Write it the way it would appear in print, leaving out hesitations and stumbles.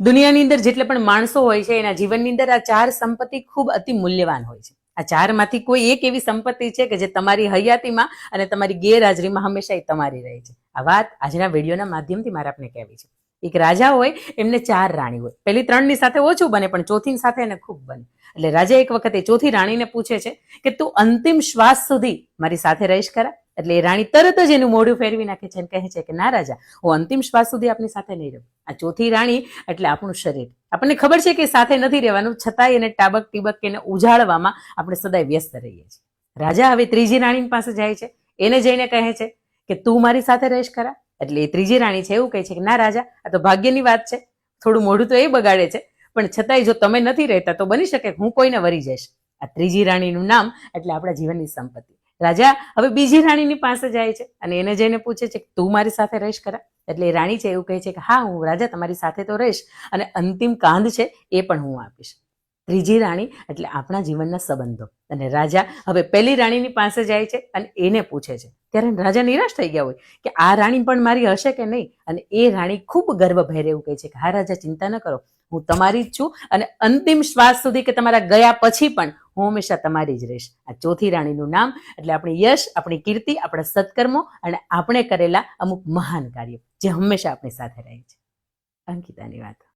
દુનિયાની અંદર જેટલા પણ માણસો હોય છે એના જીવનની અંદર આ ચાર સંપત્તિ ખૂબ અતિ મૂલ્યવાન હોય છે. આ ચારમાંથી કોઈ એક એવી સંપત્તિ છે કે જે તમારી હયાતીમાં અને તમારી ગેરહાજરીમાં હંમેશા એ તમારી રહે છે. આ વાત આજના વિડીયોના માધ્યમથી મારે આપને કહેવી છે. એક રાજા હોય, એમને 4 રાણી હોય. પહેલી 3ની સાથે ઓછું બને, પણ ચોથી સાથે એને ખૂબ બને. એટલે રાજા એક વખત એ ચોથી રાણીને પૂછે છે કે તું અંતિમ શ્વાસ સુધી મારી સાથે રહીશ ખરા? એટલે એ રાણી તરત જ એનું મોઢું ફેરવી નાખે છે અને કહે છે કે ના રાજા, હું અંતિમ શ્વાસ સુધી આપની સાથે નહીં રહું. આ ચોથી રાણી એટલે આપણું શરીર. આપણને ખબર છે કે સાથે નથી રહેવાનું, છતાંય એને ટાબક ટીબક એને ઉજાડવામાં આપણે સદાય વ્યસ્ત રહીએ છીએ. રાજા હવે ત્રીજી રાણી પાસે જાય છે, એને જઈને કહે છે કે તું મારી સાથે રહીશ ખરા? એટલે એ ત્રીજી રાણી છે એવું કહે છે કે ના રાજા, આ તો ભાગ્યની વાત છે, થોડું મોઢું તો એ બગાડે છે, પણ છતાંય જો તમે નથી રહેતા તો બની શકે હું કોઈને વરી જઈશ. આ ત્રીજી રાણીનું નામ એટલે આપણા જીવનની સંપત્તિ. રાજા હવે બીજી રાણીની પાસે જાય છે અને એને જઈને પૂછે છે કે તું મારી સાથે રહીશ ખરા? એટલે એ રાણી છે એવું કહે છે કે હા, હું રાજા તમારી સાથે તો રહીશ અને અંતિમ કાંધ છે એ પણ હું આપીશ. ત્રીજી રાણી એટલે આપણા જીવનના સંબંધો. અને રાજા હવે પહેલી રાણીની પાસે જાય છે અને એને પૂછે છે. ત્યારે રાજા નિરાશ થઈ ગયા હોય કે આ રાણી પણ મારી હશે કે નહીં. અને એ રાણી ખૂબ ગર્વભેર એવું કહે છે કે હા રાજા, ચિંતા ન કરો, હું તમારી જ છું અને અંતિમ શ્વાસ સુધી કે તમારા ગયા પછી પણ હું હંમેશા તમારી જ રહીશ. આ ચોથી રાણીનું નામ એટલે આપણી યશ, આપણી કીર્તિ, આપણા સત્કર્મો અને આપણે કરેલા અમુક મહાન કાર્યો જે હંમેશા આપણી સાથે રહે છે. અંકિતાની વાત.